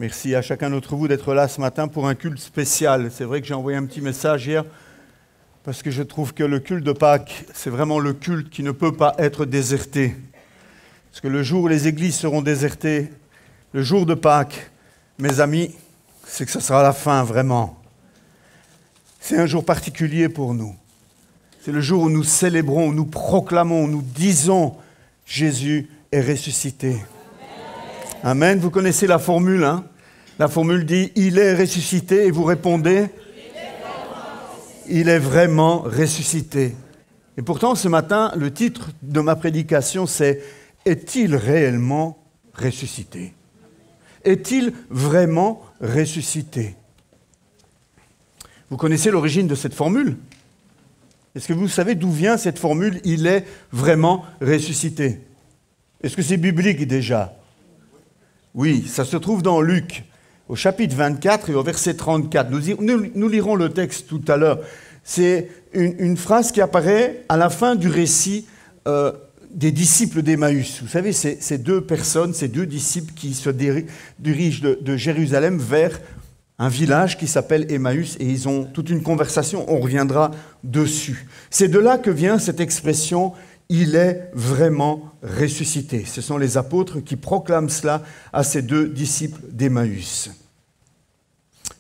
Merci à chacun d'entre vous d'être là ce matin pour un culte spécial. C'est vrai que j'ai envoyé un petit message hier parce que je trouve que le culte de Pâques, c'est vraiment le culte qui ne peut pas être déserté. Parce que le jour où les églises seront désertées, le jour de Pâques, mes amis, c'est que ce sera la fin vraiment. C'est un jour particulier pour nous. C'est le jour où nous célébrons, où nous proclamons, où nous disons « Jésus est ressuscité ». Amen. Vous connaissez la formule, hein? La formule dit « Il est ressuscité » et vous répondez « Il est vraiment ressuscité ». Et pourtant, ce matin, le titre de ma prédication, c'est « Est-il réellement ressuscité » ? Est-il vraiment ressuscité ? Vous connaissez l'origine de cette formule ? Est-ce que vous savez d'où vient cette formule « Il est vraiment ressuscité » ? Est-ce que c'est biblique déjà ? Oui, ça se trouve dans Luc, au chapitre 24 et au verset 34. Nous lirons le texte tout à l'heure. C'est une phrase qui apparaît à la fin du récit des disciples d'Emmaüs. Vous savez, ces deux personnes, ces deux disciples qui se dirigent de Jérusalem vers un village qui s'appelle Emmaüs et ils ont toute une conversation, on reviendra dessus. C'est de là que vient cette expression « Il est vraiment ressuscité ». Ce sont les apôtres qui proclament cela à ces deux disciples d'Emmaüs.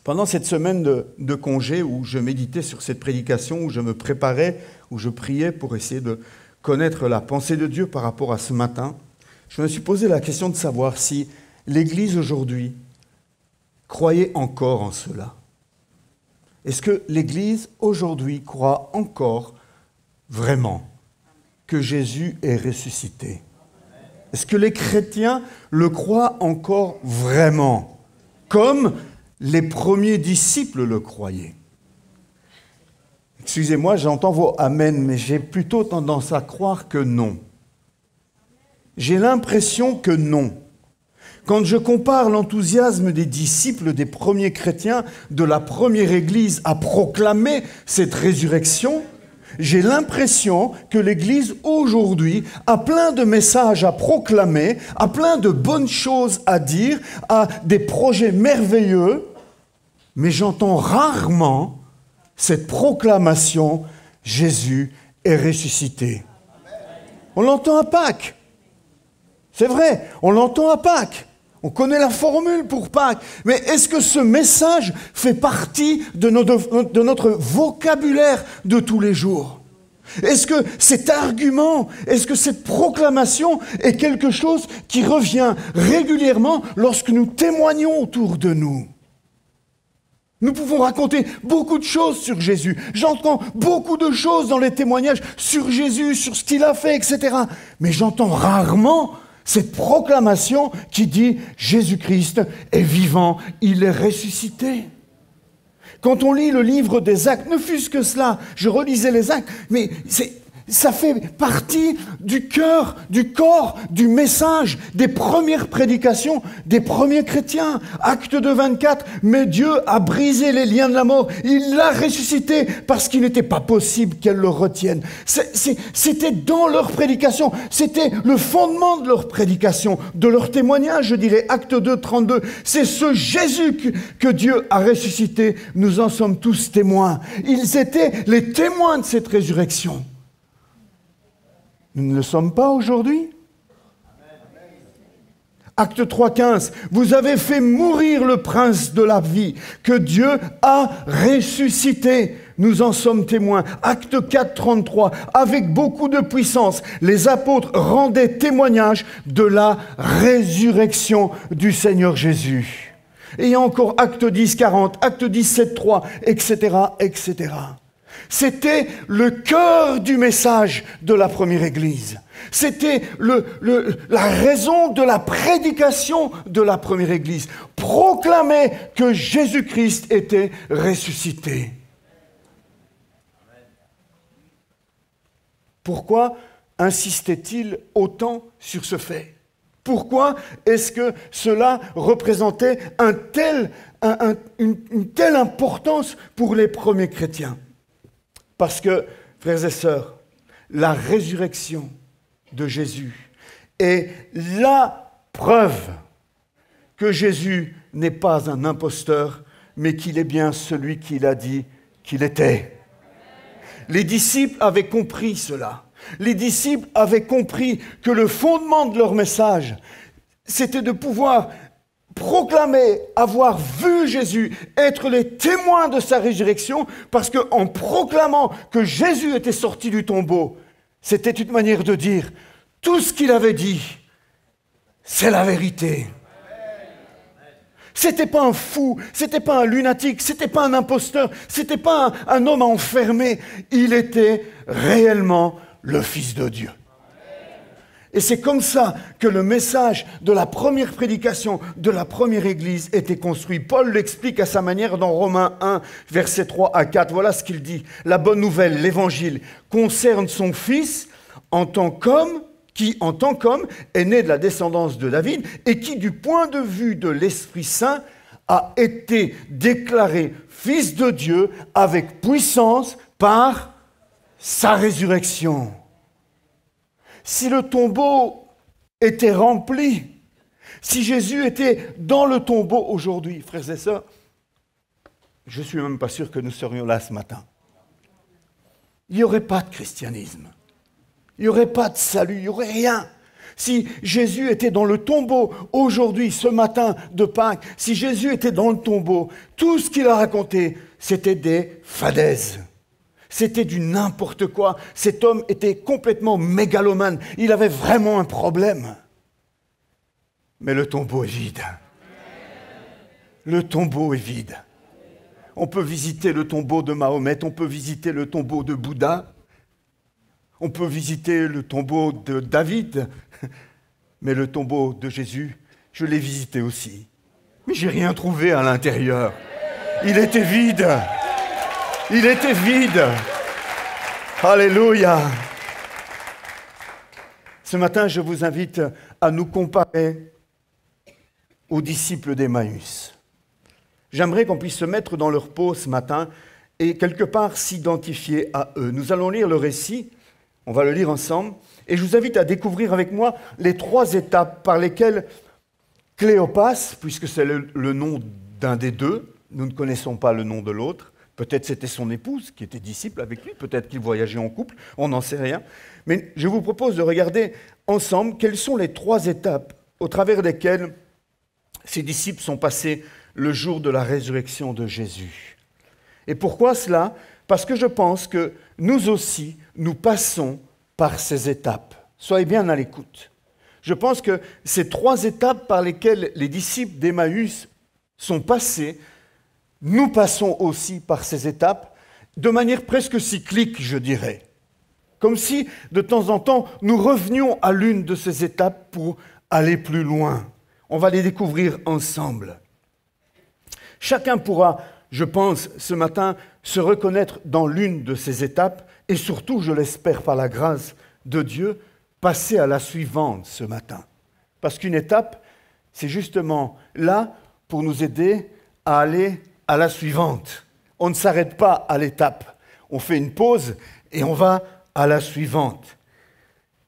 Pendant cette semaine de congé où je méditais sur cette prédication, où je me préparais, où je priais pour essayer de connaître la pensée de Dieu par rapport à ce matin, je me suis posé la question de savoir si l'Église aujourd'hui croyait encore en cela. Est-ce que l'Église aujourd'hui croit encore vraiment que Jésus est ressuscité? Est-ce que les chrétiens le croient encore vraiment, comme les premiers disciples le croyaient? Excusez-moi, j'entends vos amen, mais j'ai plutôt tendance à croire que non. J'ai l'impression que non. Quand je compare l'enthousiasme des disciples, des premiers chrétiens, de la première Église à proclamer cette résurrection, j'ai l'impression que l'Église aujourd'hui a plein de messages à proclamer, a plein de bonnes choses à dire, a des projets merveilleux, mais j'entends rarement cette proclamation « Jésus est ressuscité ». On l'entend à Pâques. C'est vrai, on l'entend à Pâques. On connaît la formule pour Pâques. Mais est-ce que ce message fait partie de notre vocabulaire de tous les jours ? Est-ce que cet argument, est-ce que cette proclamation est quelque chose qui revient régulièrement lorsque nous témoignons autour de nous ? Nous pouvons raconter beaucoup de choses sur Jésus. J'entends beaucoup de choses dans les témoignages sur Jésus, sur ce qu'il a fait, etc. Mais j'entends rarement cette proclamation qui dit « Jésus-Christ est vivant, il est ressuscité ». Quand on lit le livre des Actes, ne fût-ce que cela, je relisais les Actes, mais ça fait partie du cœur, du corps, du message, des premières prédications des premiers chrétiens. Acte 2, 24, mais Dieu a brisé les liens de la mort, il l'a ressuscité parce qu'il n'était pas possible qu'elle le retienne. C'était dans leur prédication, c'était le fondement de leur prédication, de leur témoignage, je dirais, Acte 2, 32. C'est ce Jésus que Dieu a ressuscité, nous en sommes tous témoins. Ils étaient les témoins de cette résurrection. Nous ne le sommes pas aujourd'hui. Acte 3, 15. Vous avez fait mourir le prince de la vie, que Dieu a ressuscité. Nous en sommes témoins. Acte 4, 33. Avec beaucoup de puissance, les apôtres rendaient témoignage de la résurrection du Seigneur Jésus. Et il y a encore Acte 10, 40, Acte 17, 3, etc., etc. C'était le cœur du message de la première Église. C'était la raison de la prédication de la première Église. Proclamer que Jésus-Christ était ressuscité. Pourquoi insistait-il autant sur ce fait ? Pourquoi est-ce que cela représentait une telle importance pour les premiers chrétiens ? Parce que, frères et sœurs, la résurrection de Jésus est la preuve que Jésus n'est pas un imposteur, mais qu'il est bien celui qu'il a dit qu'il était. Les disciples avaient compris cela. Les disciples avaient compris que le fondement de leur message, c'était de pouvoir proclamer avoir vu Jésus, être les témoins de sa résurrection, parce qu'en proclamant que Jésus était sorti du tombeau, c'était une manière de dire, tout ce qu'il avait dit, c'est la vérité. C'était pas un fou, c'était pas un lunatique, c'était pas un imposteur, c'était pas un homme enfermé. Il était réellement le Fils de Dieu. Et c'est comme ça que le message de la première prédication de la première Église était construit. Paul l'explique à sa manière dans Romains 1, versets 3 à 4. Voilà ce qu'il dit. La bonne nouvelle, l'Évangile, concerne son Fils en tant qu'homme, qui, en tant qu'homme, est né de la descendance de David et qui, du point de vue de l'Esprit Saint, a été déclaré Fils de Dieu avec puissance par sa résurrection. Si le tombeau était rempli, si Jésus était dans le tombeau aujourd'hui, frères et sœurs, je ne suis même pas sûr que nous serions là ce matin. Il n'y aurait pas de christianisme. Il n'y aurait pas de salut, il n'y aurait rien. Si Jésus était dans le tombeau aujourd'hui, ce matin de Pâques, si Jésus était dans le tombeau, tout ce qu'il a raconté, c'était des fadaises. C'était du n'importe quoi. Cet homme était complètement mégalomane. Il avait vraiment un problème. Mais le tombeau est vide. Le tombeau est vide. On peut visiter le tombeau de Mahomet, on peut visiter le tombeau de Bouddha, on peut visiter le tombeau de David, mais le tombeau de Jésus, je l'ai visité aussi. Mais je n'ai rien trouvé à l'intérieur. Il était vide. Il était vide. Alléluia. Ce matin, je vous invite à nous comparer aux disciples d'Emmaüs. J'aimerais qu'on puisse se mettre dans leur peau ce matin et quelque part s'identifier à eux. Nous allons lire le récit, on va le lire ensemble, et je vous invite à découvrir avec moi les 3 étapes par lesquelles Cléopas, puisque c'est le nom d'un des deux, nous ne connaissons pas le nom de l'autre, peut-être c'était son épouse qui était disciple avec lui, peut-être qu'ils voyageaient en couple, on n'en sait rien, mais je vous propose de regarder ensemble quelles sont les 3 étapes au travers desquelles ces disciples sont passés le jour de la résurrection de Jésus. Et pourquoi cela ? Parce que je pense que nous aussi, nous passons par ces étapes. Soyez bien à l'écoute. Je pense que ces 3 étapes par lesquelles les disciples d'Emmaüs sont passés, nous passons aussi par ces étapes de manière presque cyclique, je dirais. Comme si, de temps en temps, nous revenions à l'une de ces étapes pour aller plus loin. On va les découvrir ensemble. Chacun pourra, je pense, ce matin, se reconnaître dans l'une de ces étapes et surtout, je l'espère par la grâce de Dieu, passer à la suivante ce matin. Parce qu'une étape, c'est justement là pour nous aider à aller à la suivante. On ne s'arrête pas à l'étape. On fait une pause et on va à la suivante.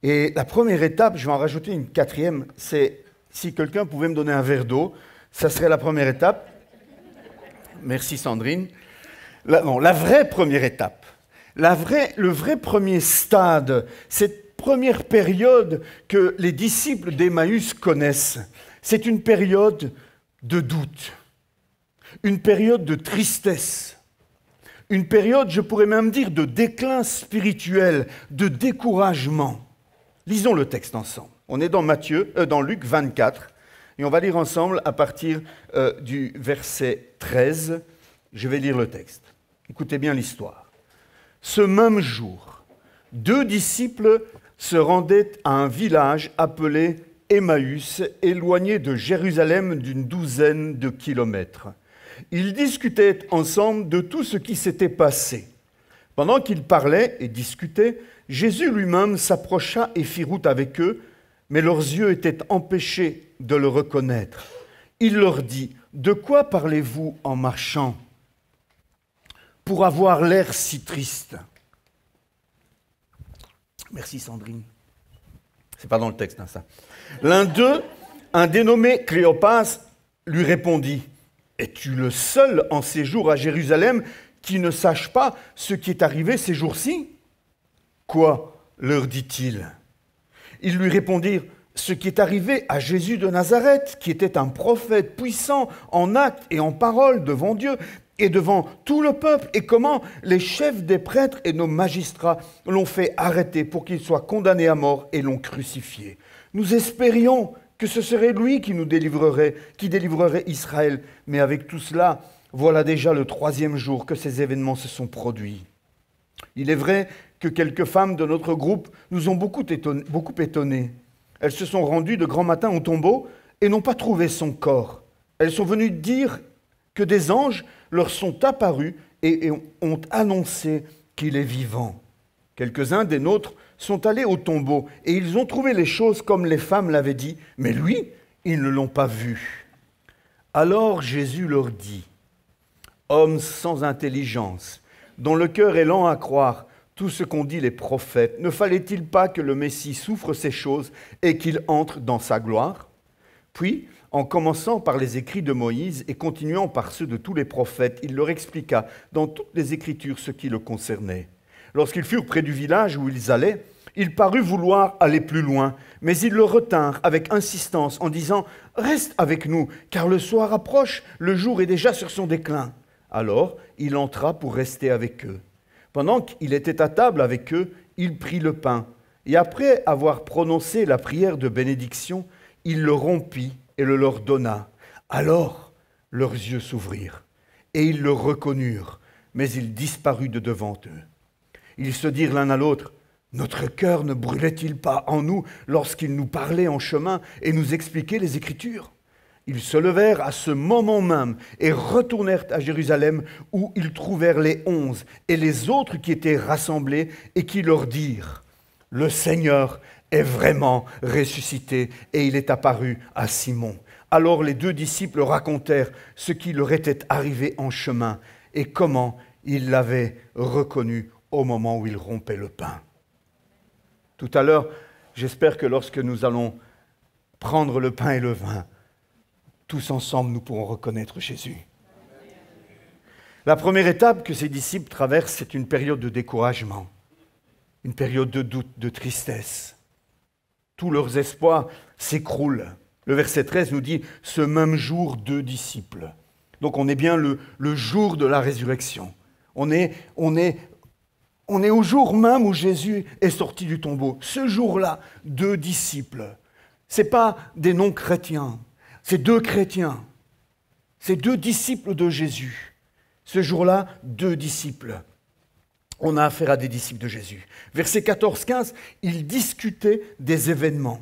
Et la première étape, je vais en rajouter une 4e, c'est si quelqu'un pouvait me donner un verre d'eau, ça serait la première étape. Merci Sandrine. La vraie première étape, le vrai premier stade, cette première période que les disciples d'Emmaüs connaissent, c'est une période de doute, une période de tristesse, une période, je pourrais même dire, de déclin spirituel, de découragement. Lisons le texte ensemble. On est dans Luc 24, et on va lire ensemble à partir du verset 13. Je vais lire le texte. Écoutez bien l'histoire. Ce même jour, 2 disciples se rendaient à un village appelé Emmaüs, éloigné de Jérusalem d'une 12aine de kilomètres. Ils discutaient ensemble de tout ce qui s'était passé. Pendant qu'ils parlaient et discutaient, Jésus lui-même s'approcha et fit route avec eux, mais leurs yeux étaient empêchés de le reconnaître. Il leur dit, « De quoi parlez-vous en marchant pour avoir l'air si triste ?» Merci Sandrine. C'est pas dans le texte, hein, ça. L'un d'eux, un dénommé Cléopas, lui répondit, « Es-tu le seul en séjour à Jérusalem qui ne sache pas ce qui est arrivé ces jours-ci » ? Quoi, leur dit-il. Ils lui répondirent, « Ce qui est arrivé à Jésus de Nazareth, qui était un prophète puissant en actes et en paroles devant Dieu et devant tout le peuple, et comment les chefs des prêtres et nos magistrats l'ont fait arrêter pour qu'il soit condamné à mort et l'ont crucifié. Nous espérions que ce serait lui qui nous délivrerait, qui délivrerait Israël. Mais avec tout cela, voilà déjà le 3e jour que ces événements se sont produits. Il est vrai que quelques femmes de notre groupe nous ont beaucoup étonnés. Elles se sont rendues de grand matin au tombeau et n'ont pas trouvé son corps. Elles sont venues dire que des anges leur sont apparus et ont annoncé qu'il est vivant. Quelques-uns des nôtres sont allés au tombeau et ils ont trouvé les choses comme les femmes l'avaient dit, mais lui, ils ne l'ont pas vu. Alors Jésus leur dit, « Hommes sans intelligence, dont le cœur est lent à croire tout ce qu'ont dit les prophètes, ne fallait-il pas que le Messie souffre ces choses et qu'il entre dans sa gloire ?» Puis, en commençant par les écrits de Moïse et continuant par ceux de tous les prophètes, il leur expliqua dans toutes les Écritures ce qui le concernait. Lorsqu'ils furent près du village où ils allaient, il parut vouloir aller plus loin, mais ils le retinrent avec insistance en disant « Reste avec nous, car le soir approche, le jour est déjà sur son déclin. » Alors il entra pour rester avec eux. Pendant qu'il était à table avec eux, il prit le pain, et après avoir prononcé la prière de bénédiction, il le rompit et le leur donna. Alors leurs yeux s'ouvrirent, et ils le reconnurent, mais il disparut de devant eux. Ils se dirent l'un à l'autre, « Notre cœur ne brûlait-il pas en nous lorsqu'il nous parlait en chemin et nous expliquait les Écritures ?» Ils se levèrent à ce moment même et retournèrent à Jérusalem où ils trouvèrent les 11 et les autres qui étaient rassemblés et qui leur dirent, « Le Seigneur est vraiment ressuscité et il est apparu à Simon. » Alors les 2 disciples racontèrent ce qui leur était arrivé en chemin et comment ils l'avaient reconnu au moment où il rompait le pain. Tout à l'heure, j'espère que lorsque nous allons prendre le pain et le vin, tous ensemble, nous pourrons reconnaître Jésus. La première étape que ces disciples traversent, c'est une période de découragement, une période de doute, de tristesse. Tous leurs espoirs s'écroulent. Le verset 13 nous dit « Ce même jour, 2 disciples ». Donc on est bien le jour de la résurrection. On est au jour même où Jésus est sorti du tombeau. Ce jour-là, 2 disciples. Ce n'est pas des non-chrétiens, c'est 2 chrétiens. C'est 2 disciples de Jésus. Ce jour-là, 2 disciples. On a affaire à des disciples de Jésus. Verset 14-15, ils discutaient des événements.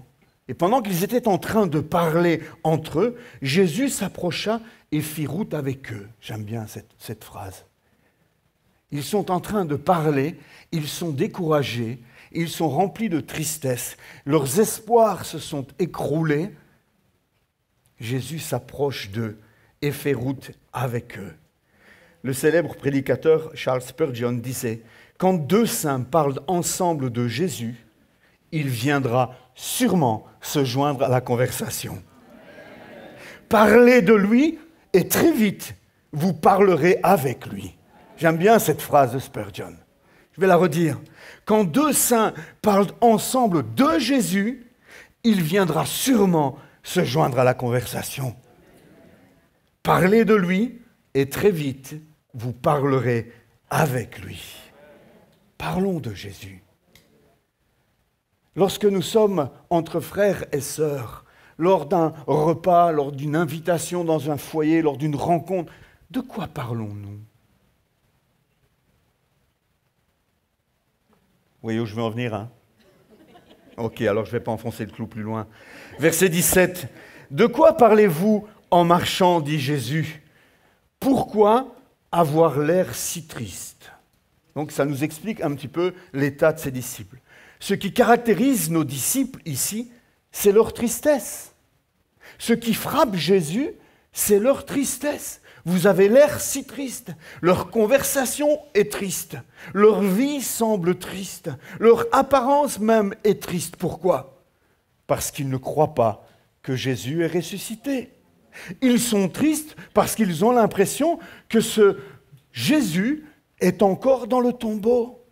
Et pendant qu'ils étaient en train de parler entre eux, Jésus s'approcha et fit route avec eux. J'aime bien cette phrase. Ils sont en train de parler, ils sont découragés, ils sont remplis de tristesse, leurs espoirs se sont écroulés. Jésus s'approche d'eux et fait route avec eux. Le célèbre prédicateur Charles Spurgeon disait « Quand 2 saints parlent ensemble de Jésus, il viendra sûrement se joindre à la conversation. Parlez de lui et très vite, vous parlerez avec lui. » J'aime bien cette phrase de Spurgeon. Je vais la redire. Quand 2 saints parlent ensemble de Jésus, il viendra sûrement se joindre à la conversation. Parlez de lui et très vite, vous parlerez avec lui. Parlons de Jésus. Lorsque nous sommes entre frères et sœurs, lors d'un repas, lors d'une invitation dans un foyer, lors d'une rencontre, de quoi parlons-nous ? Vous voyez où je veux en venir, hein ? Ok, alors je ne vais pas enfoncer le clou plus loin. Verset 17. « De quoi parlez-vous en marchant, dit Jésus. Pourquoi avoir l'air si triste ?» Donc ça nous explique un petit peu l'état de ses disciples. Ce qui caractérise nos disciples ici, c'est leur tristesse. Ce qui frappe Jésus, c'est leur tristesse. Vous avez l'air si triste. Leur conversation est triste. Leur vie semble triste. Leur apparence même est triste. Pourquoi ? Parce qu'ils ne croient pas que Jésus est ressuscité. Ils sont tristes parce qu'ils ont l'impression que ce Jésus est encore dans le tombeau.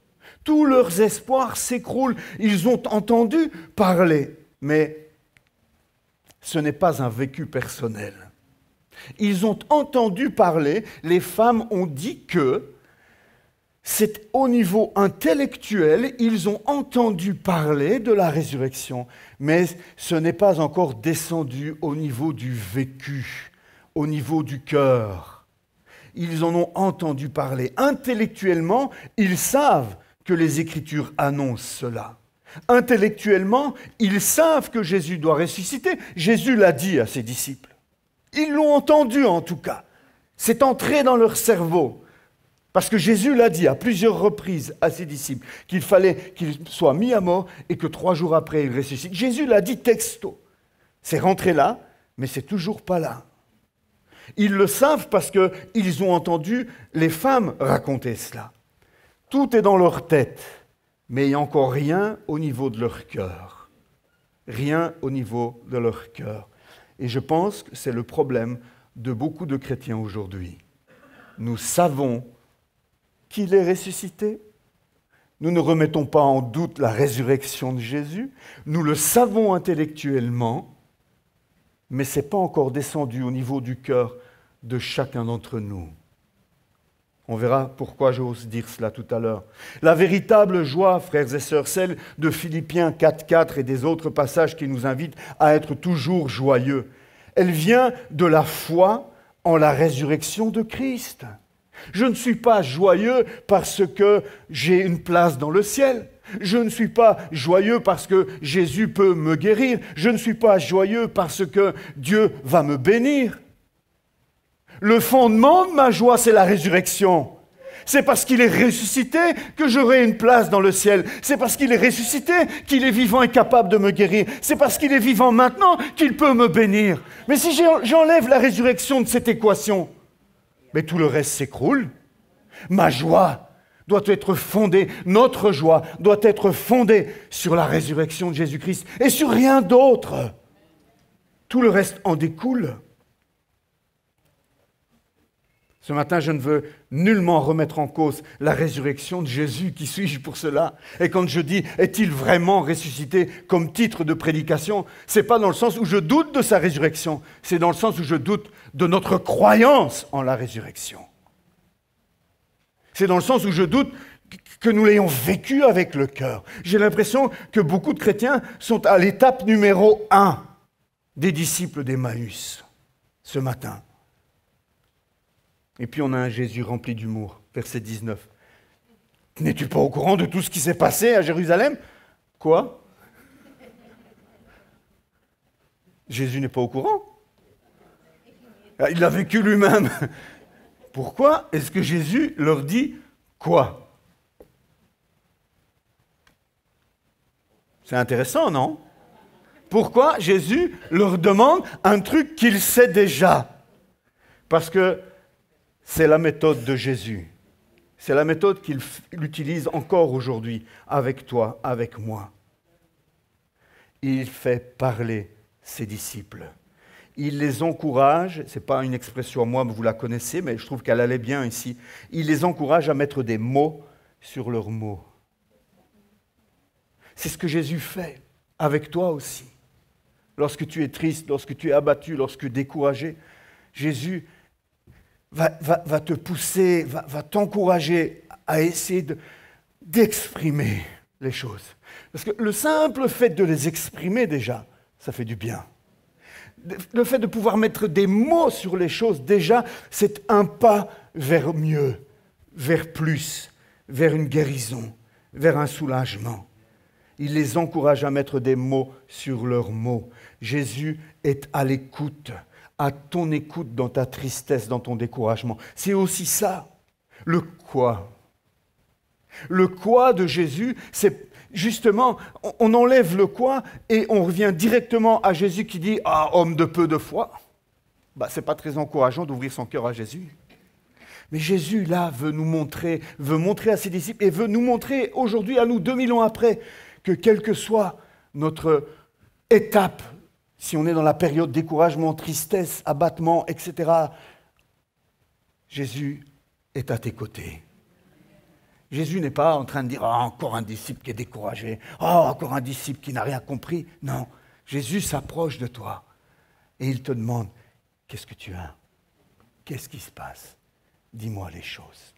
Tous leurs espoirs s'écroulent. Ils ont entendu parler, mais ce n'est pas un vécu personnel. Ils ont entendu parler, les femmes ont dit que c'est au niveau intellectuel, ils ont entendu parler de la résurrection, mais ce n'est pas encore descendu au niveau du vécu, au niveau du cœur. Ils en ont entendu parler. Intellectuellement, ils savent que les Écritures annoncent cela. Intellectuellement, ils savent que Jésus doit ressusciter. Jésus l'a dit à ses disciples. Ils l'ont entendu en tout cas. C'est entré dans leur cerveau. Parce que Jésus l'a dit à plusieurs reprises à ses disciples qu'il fallait qu'il soit mis à mort et que 3 jours après il ressuscite. Jésus l'a dit texto. C'est rentré là, mais c'est toujours pas là. Ils le savent parce qu'ils ont entendu les femmes raconter cela. Tout est dans leur tête, mais il n'y a encore rien au niveau de leur cœur. Rien au niveau de leur cœur. Et je pense que c'est le problème de beaucoup de chrétiens aujourd'hui. Nous savons qu'il est ressuscité. Nous ne remettons pas en doute la résurrection de Jésus. Nous le savons intellectuellement, mais ce n'est pas encore descendu au niveau du cœur de chacun d'entre nous. On verra pourquoi j'ose dire cela tout à l'heure. La véritable joie, frères et sœurs, celle de Philippiens 4.4 et des autres passages qui nous invitent à être toujours joyeux, elle vient de la foi en la résurrection de Christ. Je ne suis pas joyeux parce que j'ai une place dans le ciel. Je ne suis pas joyeux parce que Jésus peut me guérir. Je ne suis pas joyeux parce que Dieu va me bénir. Le fondement de ma joie, c'est la résurrection. C'est parce qu'il est ressuscité que j'aurai une place dans le ciel. C'est parce qu'il est ressuscité qu'il est vivant et capable de me guérir. C'est parce qu'il est vivant maintenant qu'il peut me bénir. Mais si j'enlève la résurrection de cette équation, mais tout le reste s'écroule. Ma joie doit être fondée, notre joie doit être fondée sur la résurrection de Jésus-Christ et sur rien d'autre. Tout le reste en découle. Ce matin, je ne veux nullement remettre en cause la résurrection de Jésus. Qui suis-je pour cela? Et quand je dis « est-il vraiment ressuscité » comme titre de prédication, ce n'est pas dans le sens où je doute de sa résurrection, c'est dans le sens où je doute de notre croyance en la résurrection. C'est dans le sens où je doute que nous l'ayons vécu avec le cœur. J'ai l'impression que beaucoup de chrétiens sont à l'étape numéro 1 des disciples d'Emmaüs ce matin. Et puis on a un Jésus rempli d'humour, verset 19. N'es-tu pas au courant de tout ce qui s'est passé à Jérusalem? Quoi? Jésus n'est pas au courant? Il l'a vécu lui-même. Pourquoi est-ce que Jésus leur dit quoi? C'est intéressant, non? Pourquoi Jésus leur demande un truc qu'il sait déjà? Parce que c'est la méthode de Jésus. C'est la méthode qu'il utilise encore aujourd'hui avec toi, avec moi. Il fait parler ses disciples. Il les encourage, ce n'est pas une expression à moi, mais vous la connaissez, mais je trouve qu'elle allait bien ici. Il les encourage à mettre des mots sur leurs mots. C'est ce que Jésus fait avec toi aussi. Lorsque tu es triste, lorsque tu es abattu, lorsque découragé, Jésus va te pousser, va t'encourager à essayer d'exprimer les choses. Parce que le simple fait de les exprimer déjà, ça fait du bien. Le fait de pouvoir mettre des mots sur les choses, déjà, c'est un pas vers mieux, vers plus, vers une guérison, vers un soulagement. Il les encourage à mettre des mots sur leurs mots. Jésus est à l'écoute, à ton écoute dans ta tristesse, dans ton découragement. C'est aussi ça, le quoi. Le quoi de Jésus, c'est justement, on enlève le quoi et on revient directement à Jésus qui dit « Ah, homme de peu de foi ». Ce n'est pas très encourageant d'ouvrir son cœur à Jésus. Mais Jésus, là, veut montrer à ses disciples et veut nous montrer aujourd'hui, à nous, 2000 ans après, que quelle que soit notre étape si on est dans la période découragement, tristesse, abattement, etc., Jésus est à tes côtés. Jésus n'est pas en train de dire « Ah, encore un disciple qui est découragé. Ah, encore un disciple qui n'a rien compris. » Non, Jésus s'approche de toi et il te demande « Qu'est-ce que tu as? Qu'est-ce qui se passe? Dis-moi les choses. »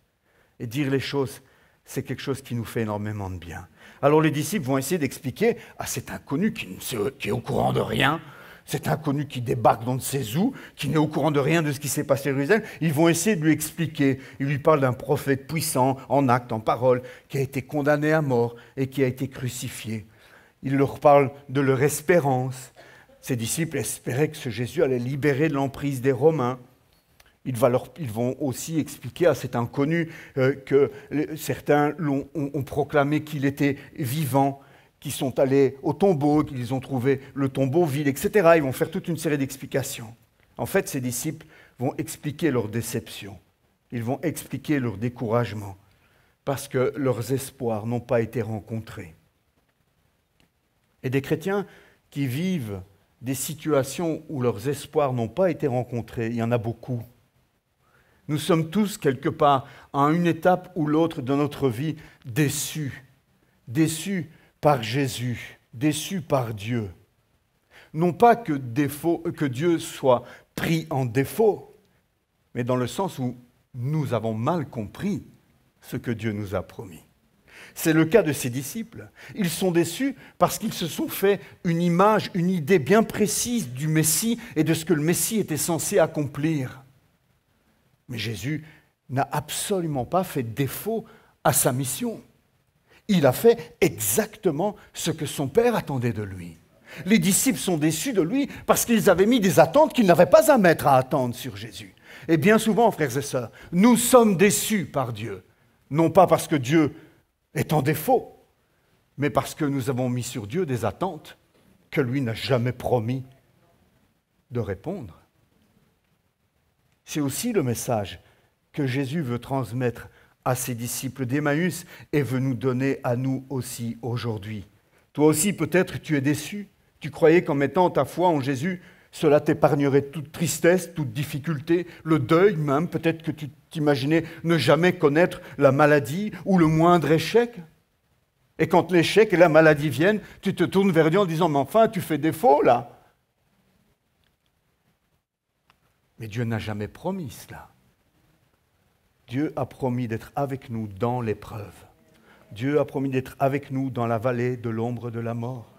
Et dire les choses, c'est quelque chose qui nous fait énormément de bien. Alors les disciples vont essayer d'expliquer à cet inconnu qui est au courant de rien, cet inconnu qui débarque dans ne sait où, qui n'est au courant de rien de ce qui s'est passé à Jérusalem, ils vont essayer de lui expliquer. Ils lui parlent d'un prophète puissant, en actes, en paroles, qui a été condamné à mort et qui a été crucifié. Ils leur parlent de leur espérance. Ces disciples espéraient que ce Jésus allait libérer de l'emprise des Romains. Ils vont aussi expliquer à cet inconnu que certains ont proclamé qu'il était vivant, qui sont allés au tombeau, qu'ils ont trouvé le tombeau vide, etc. Ils vont faire toute une série d'explications. En fait, ces disciples vont expliquer leur déception. Ils vont expliquer leur découragement parce que leurs espoirs n'ont pas été rencontrés. Et des chrétiens qui vivent des situations où leurs espoirs n'ont pas été rencontrés, il y en a beaucoup. Nous sommes tous quelque part à une étape ou l'autre de notre vie déçus. Déçus par Jésus, déçus par Dieu. Non pas que Dieu soit pris en défaut, mais dans le sens où nous avons mal compris ce que Dieu nous a promis. C'est le cas de ses disciples. Ils sont déçus parce qu'ils se sont fait une image, une idée bien précise du Messie et de ce que le Messie était censé accomplir. Mais Jésus n'a absolument pas fait défaut à sa mission. Il a fait exactement ce que son Père attendait de lui. Les disciples sont déçus de lui parce qu'ils avaient mis des attentes qu'ils n'avaient pas à mettre à attendre sur Jésus. Et bien souvent, frères et sœurs, nous sommes déçus par Dieu. Non pas parce que Dieu est en défaut, mais parce que nous avons mis sur Dieu des attentes que lui n'a jamais promis de répondre. C'est aussi le message que Jésus veut transmettre à ses disciples d'Emmaüs et veut nous donner à nous aussi aujourd'hui. Toi aussi, peut-être, tu es déçu. Tu croyais qu'en mettant ta foi en Jésus, cela t'épargnerait toute tristesse, toute difficulté, le deuil même. Peut-être que tu t'imaginais ne jamais connaître la maladie ou le moindre échec. Et quand l'échec et la maladie viennent, tu te tournes vers Dieu en disant « Mais enfin, tu fais défaut là !» Mais Dieu n'a jamais promis cela. Dieu a promis d'être avec nous dans l'épreuve. Dieu a promis d'être avec nous dans la vallée de l'ombre de la mort.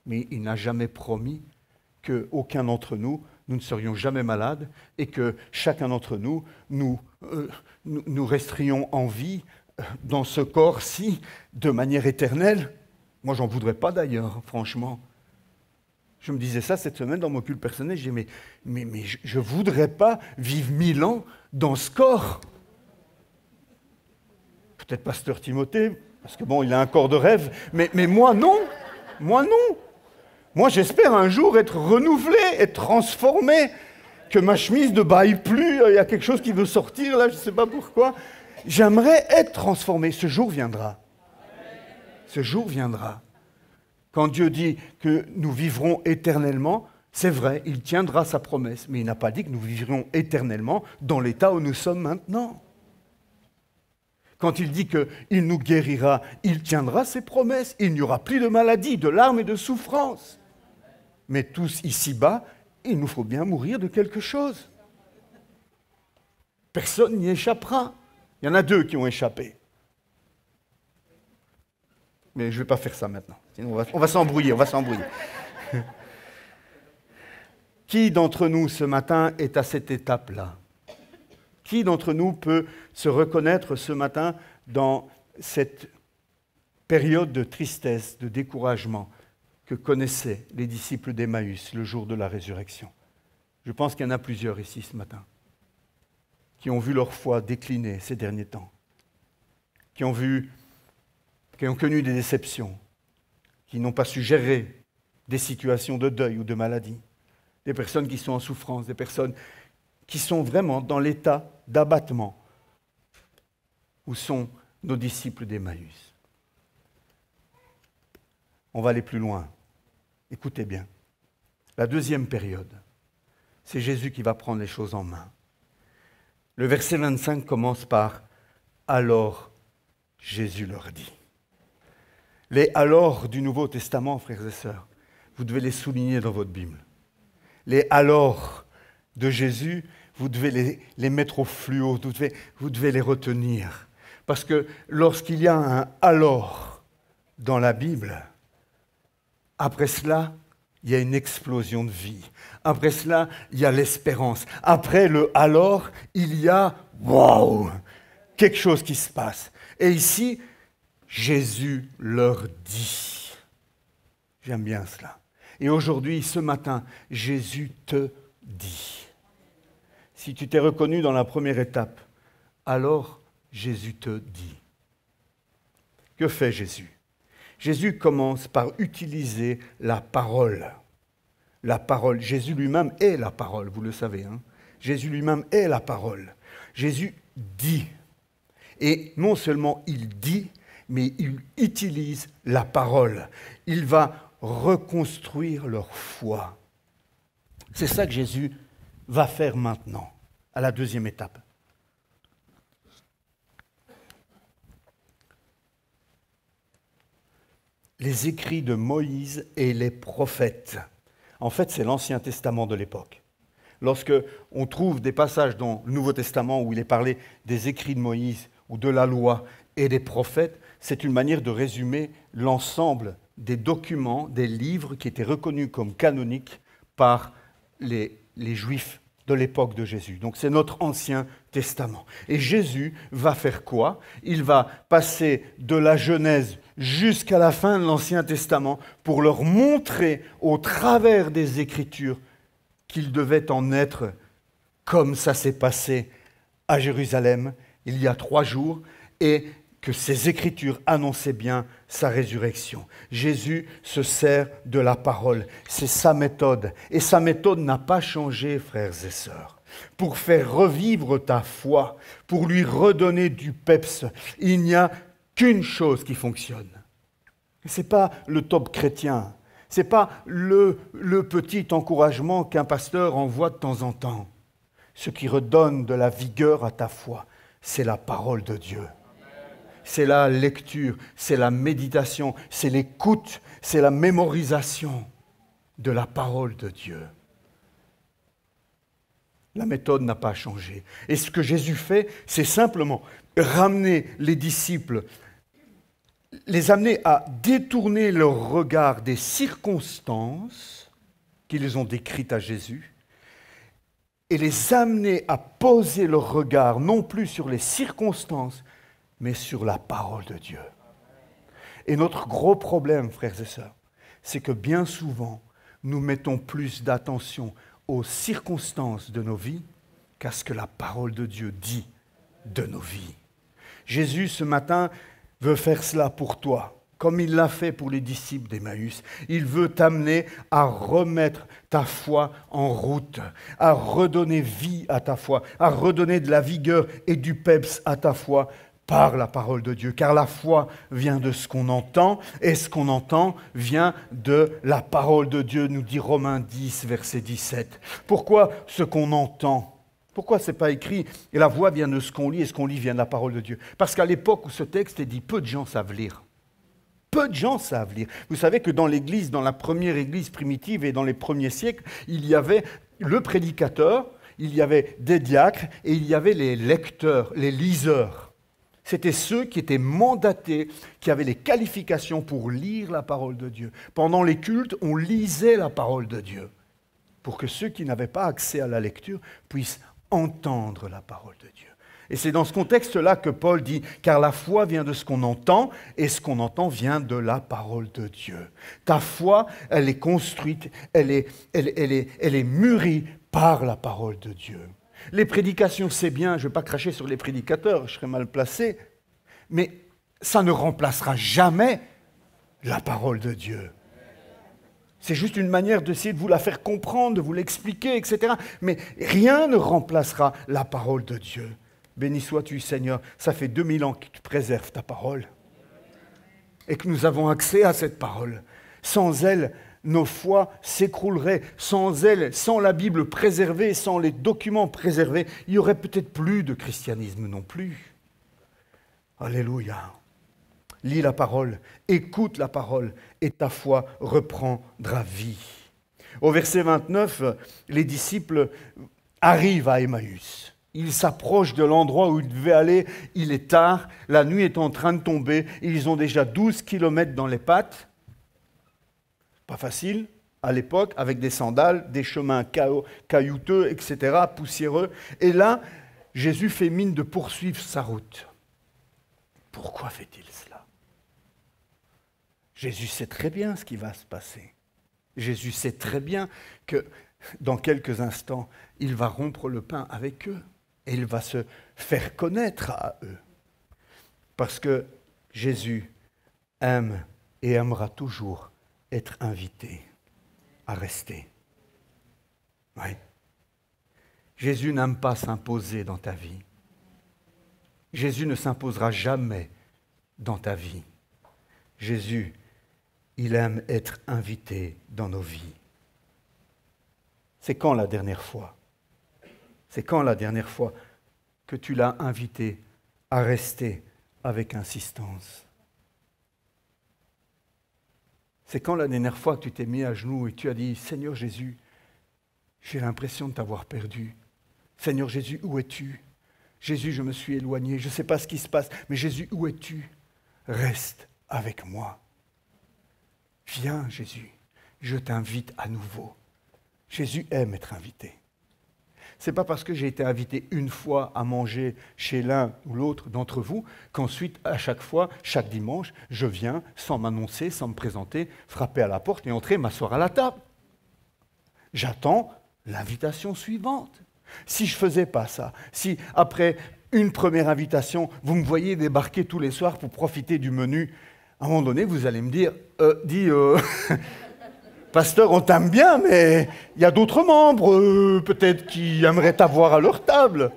Mais il n'a jamais promis qu'aucun d'entre nous, nous ne serions jamais malades et que chacun d'entre nous, nous resterions en vie dans ce corps-ci de manière éternelle. Moi, j'en voudrais pas d'ailleurs, franchement. Je me disais ça cette semaine dans mon culte personnel. Je disais, mais je ne voudrais pas vivre 1000 ans dans ce corps. Peut-être pasteur Timothée, parce que bon, il a un corps de rêve, mais moi non. Moi non. Moi, j'espère un jour être renouvelé, être transformé, que ma chemise ne baille plus, il y a quelque chose qui veut sortir, là, je ne sais pas pourquoi. J'aimerais être transformé. Ce jour viendra. Ce jour viendra. Quand Dieu dit que nous vivrons éternellement, c'est vrai, il tiendra sa promesse, mais il n'a pas dit que nous vivrons éternellement dans l'état où nous sommes maintenant. Quand il dit qu'il nous guérira, il tiendra ses promesses. Il n'y aura plus de maladie, de larmes et de souffrances. Mais tous ici-bas, il nous faut bien mourir de quelque chose. Personne n'y échappera. Il y en a 2 qui ont échappé. Mais je ne vais pas faire ça maintenant. Sinon on va s'embrouiller, Qui d'entre nous ce matin est à cette étape-là? Qui d'entre nous peut se reconnaître ce matin dans cette période de tristesse, de découragement que connaissaient les disciples d'Emmaüs le jour de la résurrection? Je pense qu'il y en a plusieurs ici ce matin qui ont vu leur foi décliner ces derniers temps, qui ont connu des déceptions, qui n'ont pas su gérer des situations de deuil ou de maladie, des personnes qui sont en souffrance, des personnes qui sont vraiment dans l'état d'abattement où sont nos disciples d'Emmaüs. On va aller plus loin. Écoutez bien. La deuxième période, c'est Jésus qui va prendre les choses en main. Le verset 25 commence par « Alors Jésus leur dit ». Les « alors » du Nouveau Testament, frères et sœurs, vous devez les souligner dans votre Bible. Les « alors » de Jésus, vous devez les mettre au fluo, vous devez les retenir. Parce que lorsqu'il y a un « alors » dans la Bible, après cela, il y a une explosion de vie. Après cela, il y a l'espérance. Après le « alors », il y a « waouh », quelque chose qui se passe. Et ici, Jésus leur dit. J'aime bien cela. Et aujourd'hui, ce matin, Jésus te dit. Si tu t'es reconnu dans la première étape, alors Jésus te dit. Que fait Jésus ? Jésus commence par utiliser la parole. La parole. Jésus lui-même est la parole, vous le savez. Hein ? Jésus lui-même est la parole. Jésus dit. Et non seulement il dit, mais il utilise la parole. Il va reconstruire leur foi. C'est ça que Jésus va faire maintenant, à la deuxième étape. Les écrits de Moïse et les prophètes. En fait, c'est l'Ancien Testament de l'époque. Lorsque on trouve des passages dans le Nouveau Testament où il est parlé des écrits de Moïse ou de la loi et des prophètes, c'est une manière de résumer l'ensemble des documents, des livres qui étaient reconnus comme canoniques par les Juifs de l'époque de Jésus. Donc c'est notre Ancien Testament. Et Jésus va faire quoi ? Il va passer de la Genèse jusqu'à la fin de l'Ancien Testament pour leur montrer au travers des Écritures qu'il devait en être comme ça s'est passé à Jérusalem il y a 3 jours et que ces Écritures annonçaient bien sa résurrection. Jésus se sert de la parole. C'est sa méthode. Et sa méthode n'a pas changé, frères et sœurs. Pour faire revivre ta foi, pour lui redonner du peps, il n'y a qu'une chose qui fonctionne. Ce n'est pas le top chrétien. Ce n'est pas le petit encouragement qu'un pasteur envoie de temps en temps. Ce qui redonne de la vigueur à ta foi, c'est la parole de Dieu. C'est la lecture, c'est la méditation, c'est l'écoute, c'est la mémorisation de la parole de Dieu. La méthode n'a pas changé. Et ce que Jésus fait, c'est simplement ramener les disciples, les amener à détourner leur regard des circonstances qu'ils ont décrites à Jésus et les amener à poser leur regard non plus sur les circonstances, mais sur la parole de Dieu. Et notre gros problème, frères et sœurs, c'est que bien souvent, nous mettons plus d'attention aux circonstances de nos vies qu'à ce que la parole de Dieu dit de nos vies. Jésus, ce matin, veut faire cela pour toi, comme il l'a fait pour les disciples d'Emmaüs. Il veut t'amener à remettre ta foi en route, à redonner vie à ta foi, à redonner de la vigueur et du peps à ta foi, par la parole de Dieu, car la foi vient de ce qu'on entend, et ce qu'on entend vient de la parole de Dieu, nous dit Romains 10, verset 17. Pourquoi ce qu'on entend ? Pourquoi ce n'est pas écrit « et la voix vient de ce qu'on lit, et ce qu'on lit vient de la parole de Dieu » ? Parce qu'à l'époque où ce texte est dit, peu de gens savent lire. Peu de gens savent lire. Vous savez que dans l'Église, dans la première Église primitive et dans les premiers siècles, il y avait le prédicateur, il y avait des diacres, et il y avait les lecteurs, les liseurs. C'était ceux qui étaient mandatés, qui avaient les qualifications pour lire la parole de Dieu. Pendant les cultes, on lisait la parole de Dieu pour que ceux qui n'avaient pas accès à la lecture puissent entendre la parole de Dieu. Et c'est dans ce contexte-là que Paul dit « Car la foi vient de ce qu'on entend, et ce qu'on entend vient de la parole de Dieu. » Ta foi, elle est construite, elle est mûrie par la parole de Dieu. Les prédications, c'est bien, je ne vais pas cracher sur les prédicateurs, je serais mal placé, mais ça ne remplacera jamais la parole de Dieu. C'est juste une manière d'essayer de vous la faire comprendre, de vous l'expliquer, etc. Mais rien ne remplacera la parole de Dieu. Béni sois-tu, Seigneur, ça fait 2000 ans que tu préserves ta parole et que nous avons accès à cette parole. Sans elle, nos foi s'écroulerait. Sans elle, sans la Bible préservée, sans les documents préservés, il n'y aurait peut-être plus de christianisme non plus. Alléluia. Lis la parole, écoute la parole, et ta foi reprendra vie. Au verset 29, les disciples arrivent à Emmaüs. Ils s'approchent de l'endroit où ils devaient aller. Il est tard, la nuit est en train de tomber. Ils ont déjà 12 kilomètres dans les pattes. Pas facile à l'époque, avec des sandales, des chemins caillouteux, etc., poussiéreux. Et là, Jésus fait mine de poursuivre sa route. Pourquoi fait-il cela? Jésus sait très bien ce qui va se passer. Jésus sait très bien que dans quelques instants, il va rompre le pain avec eux et il va se faire connaître à eux. Parce que Jésus aime et aimera toujours être invité à rester. Oui. Jésus n'aime pas s'imposer dans ta vie. Jésus ne s'imposera jamais dans ta vie. Jésus, il aime être invité dans nos vies. C'est quand la dernière fois? C'est quand la dernière fois que tu l'as invité à rester avec insistance? C'est quand la dernière fois que tu t'es mis à genoux et tu as dit « Seigneur Jésus, j'ai l'impression de t'avoir perdu. Seigneur Jésus, où es-tu? Jésus, je me suis éloigné, je ne sais pas ce qui se passe, mais Jésus, où es-tu? Reste avec moi. Viens Jésus, je t'invite à nouveau. » Jésus aime être invité. Ce n'est pas parce que j'ai été invité une fois à manger chez l'un ou l'autre d'entre vous qu'ensuite, à chaque fois, chaque dimanche, je viens sans m'annoncer, sans me présenter, frapper à la porte et entrer, m'asseoir à la table. J'attends l'invitation suivante. Si je ne faisais pas ça, si après une première invitation, vous me voyez débarquer tous les soirs pour profiter du menu, à un moment donné, vous allez me dire, Pasteur, on t'aime bien, mais il y a d'autres membres, peut-être, qui aimeraient t'avoir à leur table.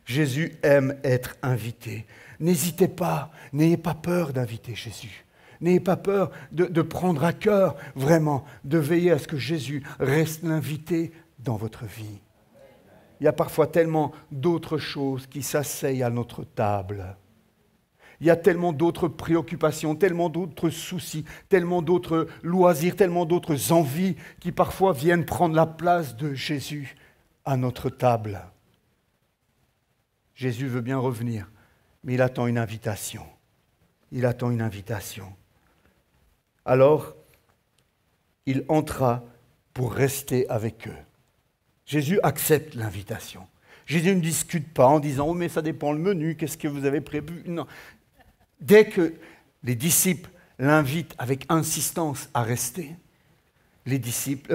Jésus aime être invité. N'hésitez pas, n'ayez pas peur d'inviter Jésus. N'ayez pas peur de prendre à cœur, vraiment, de veiller à ce que Jésus reste l'invité dans votre vie. Il y a parfois tellement d'autres choses qui s'asseyent à notre table. Il y a tellement d'autres préoccupations, tellement d'autres soucis, tellement d'autres loisirs, tellement d'autres envies qui parfois viennent prendre la place de Jésus à notre table. Jésus veut bien revenir, mais il attend une invitation. Il attend une invitation. Alors, il entra pour rester avec eux. Jésus accepte l'invitation. Jésus ne discute pas en disant « Oh, mais ça dépend le menu, qu'est-ce que vous avez prévu ?» Non. Dès que les disciples l'invitent avec insistance à rester,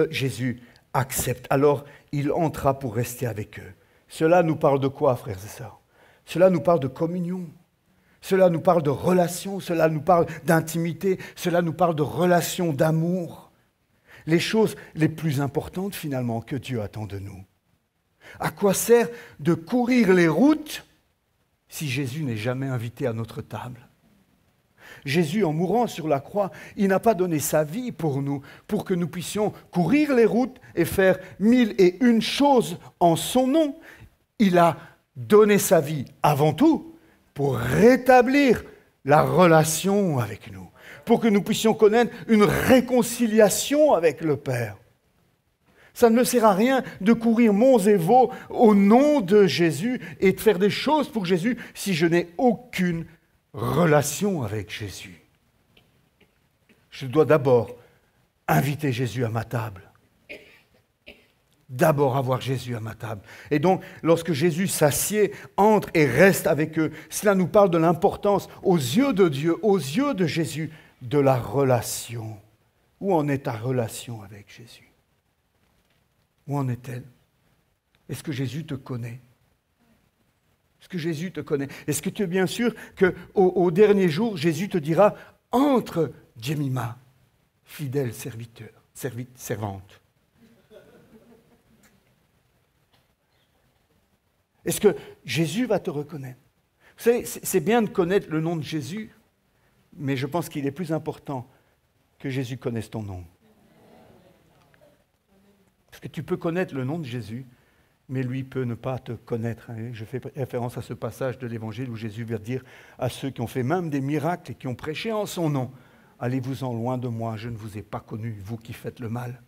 Jésus accepte. Alors, il entra pour rester avec eux. Cela nous parle de quoi, frères et sœurs? Cela nous parle de communion. Cela nous parle de relation. Cela nous parle d'intimité. Cela nous parle de relation, d'amour. Les choses les plus importantes, finalement, que Dieu attend de nous. À quoi sert de courir les routes si Jésus n'est jamais invité à notre table? Jésus, en mourant sur la croix, il n'a pas donné sa vie pour nous, pour que nous puissions courir les routes et faire 1001 choses en son nom. Il a donné sa vie avant tout pour rétablir la relation avec nous, pour que nous puissions connaître une réconciliation avec le Père. Ça ne me sert à rien de courir monts et vaux au nom de Jésus et de faire des choses pour Jésus si je n'ai aucune relation avec Jésus. Je dois d'abord inviter Jésus à ma table. D'abord avoir Jésus à ma table. Et donc, lorsque Jésus s'assied, entre et reste avec eux, cela nous parle de l'importance aux yeux de Dieu, aux yeux de Jésus, de la relation. Où en est ta relation avec Jésus? Où en est-elle? Est-ce que Jésus te connaît? Est-ce que Jésus te connaît? Est-ce que tu es bien sûr qu'au dernier jour, Jésus te dira « Entre, Jemima, fidèle serviteur, servante ». Est-ce que Jésus va te reconnaître? Vous savez, c'est bien de connaître le nom de Jésus, mais je pense qu'il est plus important Que Jésus connaisse ton nom. Parce que tu peux connaître le nom de Jésus, mais lui peut ne pas te connaître. Je fais référence à ce passage de l'Évangile où Jésus va dire à ceux qui ont fait même des miracles et qui ont prêché en son nom, « Allez-vous-en loin de moi, je ne vous ai pas connu, vous qui faites le mal. »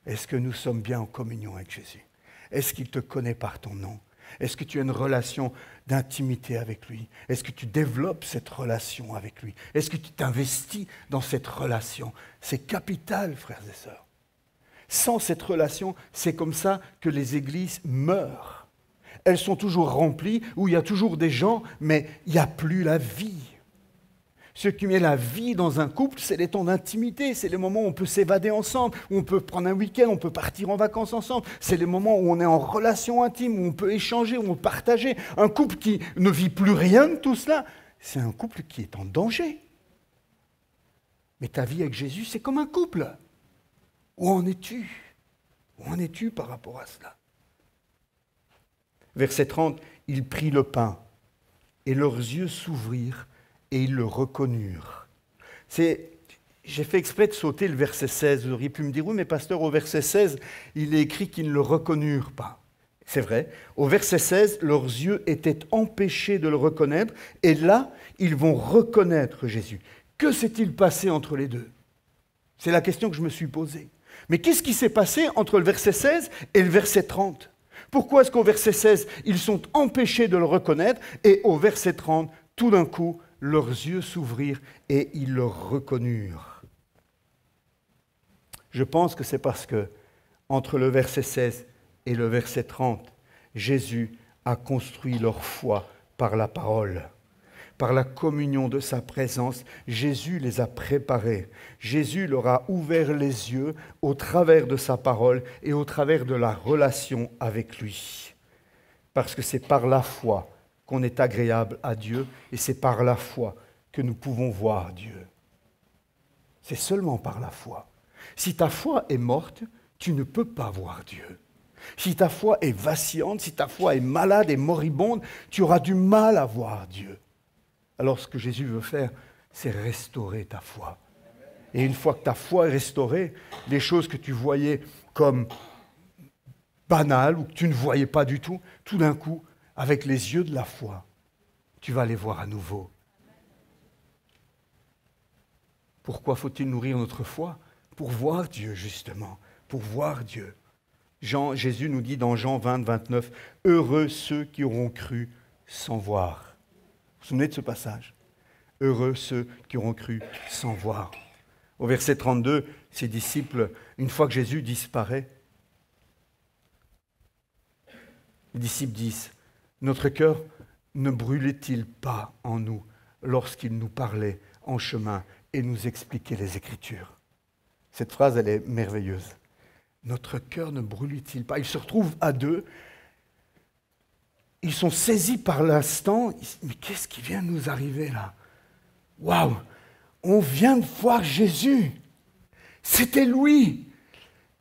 Est-ce que nous sommes bien en communion avec Jésus? Est-ce qu'il te connaît par ton nom? Est-ce que tu as une relation d'intimité avec lui? Est-ce que tu développes cette relation avec lui? Est-ce que tu t'investis dans cette relation? C'est capital, frères et sœurs. Sans cette relation, c'est comme ça que les églises meurent. Elles sont toujours remplies, où il y a toujours des gens, mais il n'y a plus la vie. Ce qui met la vie dans un couple, c'est les temps d'intimité, c'est les moments où on peut s'évader ensemble, où on peut prendre un week-end, on peut partir en vacances ensemble. C'est les moments où on est en relation intime, où on peut échanger, où on peut partager. Un couple qui ne vit plus rien de tout cela, c'est un couple qui est en danger. Mais ta vie avec Jésus, c'est comme un couple. Où en es-tu? Où en es-tu par rapport à cela? Verset 30, « Ils prirent le pain, et leurs yeux s'ouvrirent, et ils le reconnurent. » J'ai fait exprès de sauter le verset 16. Vous auriez pu me dire, oui, mais pasteur, au verset 16, il est écrit qu'ils ne le reconnurent pas. C'est vrai. Au verset 16, leurs yeux étaient empêchés de le reconnaître, et là, ils vont reconnaître Jésus. Que s'est-il passé entre les deux? C'est la question que je me suis posée. Mais qu'est-ce qui s'est passé entre le verset 16 et le verset 30? Pourquoi est-ce qu'au verset 16, ils sont empêchés de le reconnaître, et au verset 30, tout d'un coup, leurs yeux s'ouvrirent et ils le reconnurent? Je pense que c'est parce que, entre le verset 16 et le verset 30, Jésus a construit leur foi par la parole. Par la communion de sa présence, Jésus les a préparés. Jésus leur a ouvert les yeux au travers de sa parole et au travers de la relation avec lui. Parce que c'est par la foi qu'on est agréable à Dieu et c'est par la foi que nous pouvons voir Dieu. C'est seulement par la foi. Si ta foi est morte, tu ne peux pas voir Dieu. Si ta foi est vacillante, si ta foi est malade et moribonde, tu auras du mal à voir Dieu. Alors ce que Jésus veut faire, c'est restaurer ta foi. Et une fois que ta foi est restaurée, les choses que tu voyais comme banales ou que tu ne voyais pas du tout, tout d'un coup, avec les yeux de la foi, tu vas les voir à nouveau. Pourquoi faut-il nourrir notre foi? Pour voir Dieu, justement, pour voir Dieu. Jésus nous dit dans Jean 20, 29, « Heureux ceux qui auront cru sans voir. » Vous vous souvenez de ce passage? « Heureux ceux qui auront cru sans voir. » Au verset 32, ses disciples, une fois que Jésus disparaît, les disciples disent, « Notre cœur ne brûlait-il pas en nous lorsqu'il nous parlait en chemin et nous expliquait les Écritures ?» Cette phrase, elle est merveilleuse. Notre cœur ne brûle-t-il pas? Ils se retrouvent à deux. Ils sont saisis par l'instant. Mais qu'est-ce qui vient de nous arriver là? Waouh! On vient de voir Jésus. C'était lui.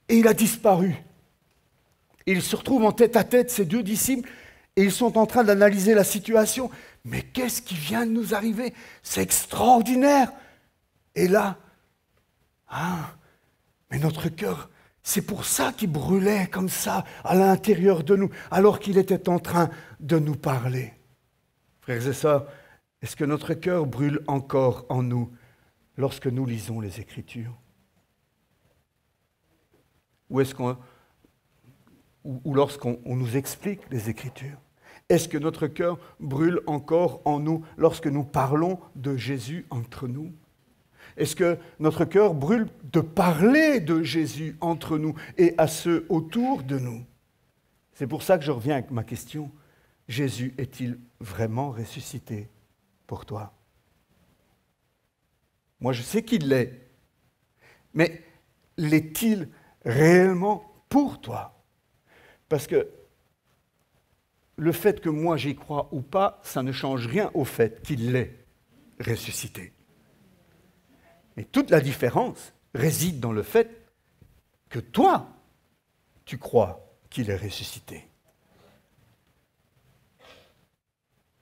Et il a disparu. Et ils se retrouvent en tête à tête, ces deux disciples, et ils sont en train d'analyser la situation. Mais qu'est-ce qui vient de nous arriver? C'est extraordinaire. Et là, mais notre cœur, c'est pour ça qu'il brûlait comme ça à l'intérieur de nous, alors qu'il était en train de nous parler. Frères et sœurs, est-ce que notre cœur brûle encore en nous lorsque nous lisons les Écritures? Ou lorsqu'on nous explique les Écritures? Est-ce que notre cœur brûle encore en nous lorsque nous parlons de Jésus entre nous? Est-ce que notre cœur brûle de parler de Jésus entre nous et à ceux autour de nous? C'est pour ça que je reviens avec ma question. Jésus est-il vraiment ressuscité pour toi? Moi, je sais qu'il l'est. Mais l'est-il réellement pour toi? Parce que le fait que moi j'y crois ou pas, ça ne change rien au fait qu'il l'est ressuscité. Mais toute la différence réside dans le fait que toi, tu crois qu'il est ressuscité.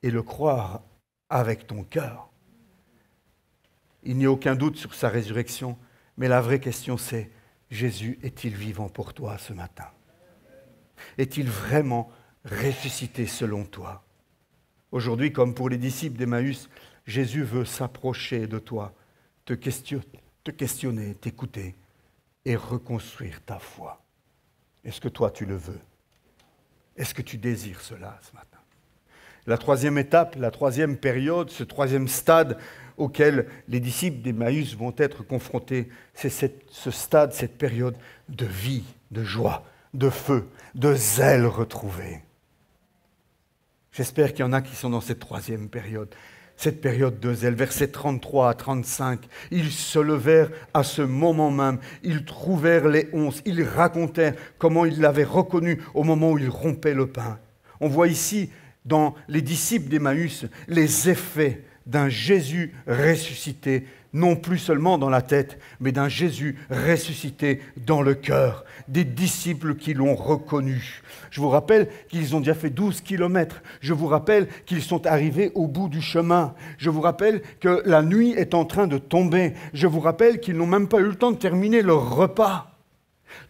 Et le croire avec ton cœur, Il n'y a aucun doute sur sa résurrection, mais la vraie question c'est, Jésus est-il vivant pour toi ce matin? Est-il vraiment ressuscité selon toi? Aujourd'hui, comme pour les disciples d'Emmaüs, Jésus veut s'approcher de toi, te questionner, t'écouter et reconstruire ta foi. Est-ce que toi tu le veux? Est-ce que tu désires cela ce matin? La troisième étape, la troisième période, ce troisième stade auquel les disciples d'Emmaüs vont être confrontés, c'est ce stade, cette période de vie, de joie, de feu, de zèle retrouvé. J'espère qu'il y en a qui sont dans cette troisième période, cette période de zèle. Versets 33 à 35, ils se levèrent à ce moment même, ils trouvèrent les 11, ils racontèrent comment ils l'avaient reconnu au moment où ils rompaient le pain. On voit ici, dans les disciples d'Emmaüs, les effets d'un Jésus ressuscité, non plus seulement dans la tête, mais d'un Jésus ressuscité dans le cœur, des disciples qui l'ont reconnu. Je vous rappelle qu'ils ont déjà fait 12 kilomètres. Je vous rappelle qu'ils sont arrivés au bout du chemin. Je vous rappelle que la nuit est en train de tomber. Je vous rappelle qu'ils n'ont même pas eu le temps de terminer leur repas.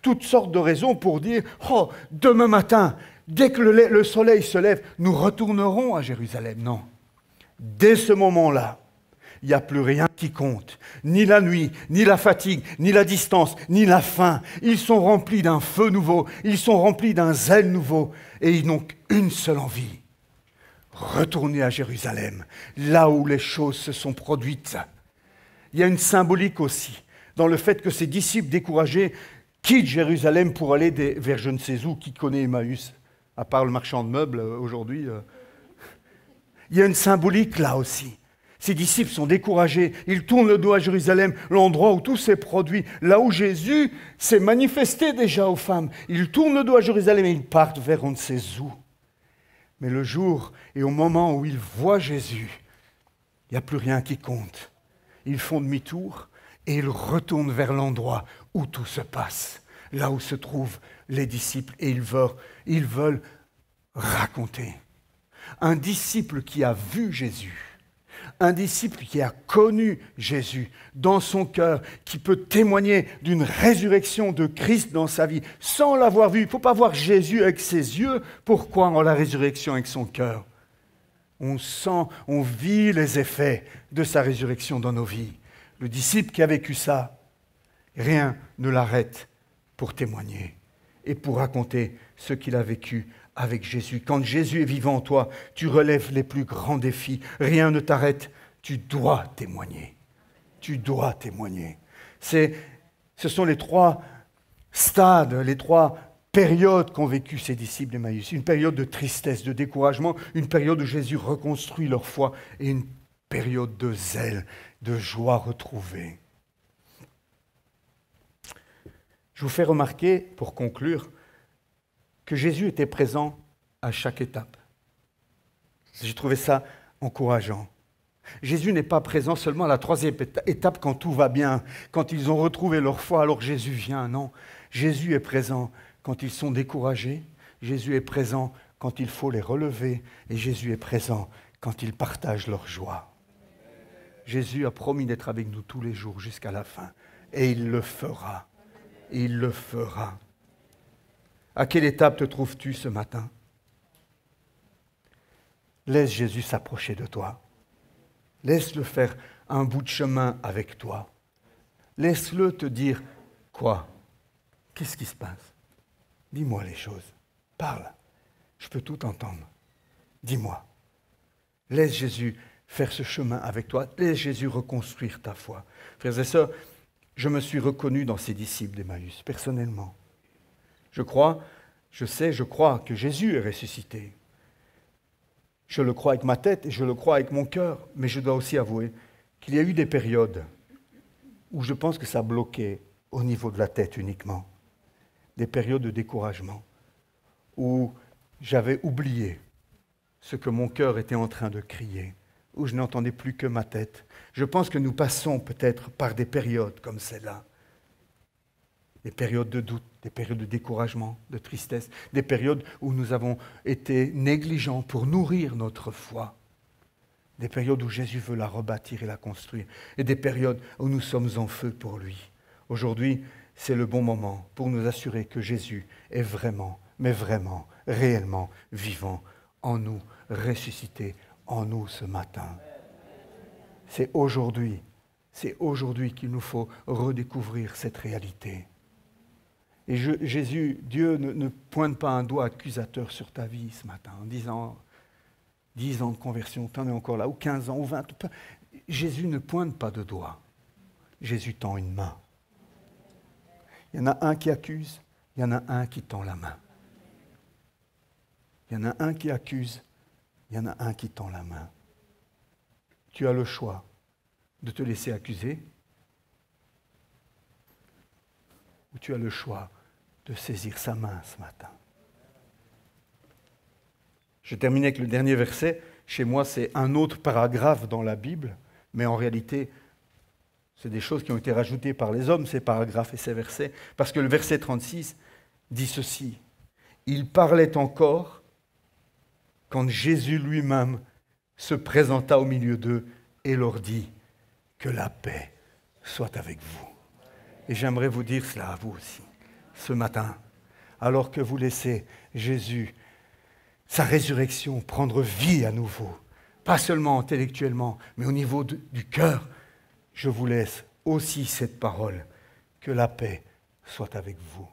Toutes sortes de raisons pour dire « Oh, demain matin, dès que le soleil se lève, nous retournerons à Jérusalem. » Non. Dès ce moment-là, il n'y a plus rien qui compte. Ni la nuit, ni la fatigue, ni la distance, ni la faim. Ils sont remplis d'un feu nouveau, ils sont remplis d'un zèle nouveau, et ils n'ont qu'une seule envie. Retourner à Jérusalem, là où les choses se sont produites. Il y a une symbolique aussi, dans le fait que ces disciples découragés quittent Jérusalem pour aller vers je ne sais où. Qui connaît Emmaüs, à part le marchand de meubles aujourd'hui. Il y a une symbolique là aussi. Ces disciples sont découragés, ils tournent le dos à Jérusalem, l'endroit où tout s'est produit, là où Jésus s'est manifesté déjà aux femmes. Ils tournent le dos à Jérusalem et ils partent vers on ne sait où. Mais le jour et au moment où ils voient Jésus, il n'y a plus rien qui compte. Ils font demi-tour et ils retournent vers l'endroit où tout se passe, là où se trouvent les disciples, et ils veulent raconter. Un disciple qui a vu Jésus, un disciple qui a connu Jésus dans son cœur, qui peut témoigner d'une résurrection de Christ dans sa vie sans l'avoir vu. Il ne faut pas voir Jésus avec ses yeux pour croire en la résurrection avec son cœur. On sent, on vit les effets de sa résurrection dans nos vies. Le disciple qui a vécu ça, rien ne l'arrête pour témoigner et pour raconter ce qu'il a vécu avec Jésus. Quand Jésus est vivant en toi, tu relèves les plus grands défis. Rien ne t'arrête. Tu dois témoigner. Tu dois témoigner. Ce sont les trois stades, les trois périodes qu'ont vécu ces disciples d'Emmaüs. Une période de tristesse, de découragement, une période où Jésus reconstruit leur foi et une période de zèle, de joie retrouvée. Je vous fais remarquer, pour conclure, que Jésus était présent à chaque étape. J'ai trouvé ça encourageant. Jésus n'est pas présent seulement à la troisième étape quand tout va bien, quand ils ont retrouvé leur foi, alors Jésus vient. Non, Jésus est présent quand ils sont découragés, Jésus est présent quand il faut les relever, et Jésus est présent quand ils partagent leur joie. Jésus a promis d'être avec nous tous les jours jusqu'à la fin, et il le fera. Il le fera. À quelle étape te trouves-tu ce matin? Laisse Jésus s'approcher de toi. Laisse-le faire un bout de chemin avec toi. Laisse-le te dire quoi? Qu'est-ce qui se passe? Dis-moi les choses. Parle. Je peux tout entendre. Dis-moi. Laisse Jésus faire ce chemin avec toi. Laisse Jésus reconstruire ta foi. Frères et sœurs, je me suis reconnu dans ces disciples d'Emmaüs, personnellement. Je crois que Jésus est ressuscité. Je le crois avec ma tête et je le crois avec mon cœur, mais je dois aussi avouer qu'il y a eu des périodes où je pense que ça bloquait au niveau de la tête uniquement. Des périodes de découragement, où j'avais oublié ce que mon cœur était en train de crier, où je n'entendais plus que ma tête. Je pense que nous passons peut-être par des périodes comme celle-là. Des périodes de doute, des périodes de découragement, de tristesse, des périodes où nous avons été négligents pour nourrir notre foi. des périodes où Jésus veut la rebâtir et la construire, et des périodes où nous sommes en feu pour lui. Aujourd'hui, c'est le bon moment pour nous assurer que Jésus est vraiment, mais vraiment, réellement vivant en nous, ressuscité en nous ce matin. C'est aujourd'hui qu'il nous faut redécouvrir cette réalité. Et Jésus, Dieu ne pointe pas un doigt accusateur sur ta vie ce matin en disant 10 ans de conversion, tu en es encore là, ou 15 ans, ou 20. Jésus ne pointe pas de doigt. Jésus tend une main. Il y en a un qui accuse, il y en a un qui tend la main. Il y en a un qui accuse, il y en a un qui tend la main. Tu as le choix de te laisser accuser ou tu as le choix de saisir sa main ce matin. Je termine avec le dernier verset. Chez moi, c'est un autre paragraphe dans la Bible, mais en réalité, c'est des choses qui ont été rajoutées par les hommes, ces paragraphes et ces versets, parce que le verset 36 dit ceci. Il parlait encore quand Jésus lui-même se présenta au milieu d'eux et leur dit que la paix soit avec vous. Et j'aimerais vous dire cela à vous aussi, ce matin, alors que vous laissez Jésus, sa résurrection, prendre vie à nouveau, pas seulement intellectuellement, mais au niveau du cœur, je vous laisse aussi cette parole, que la paix soit avec vous.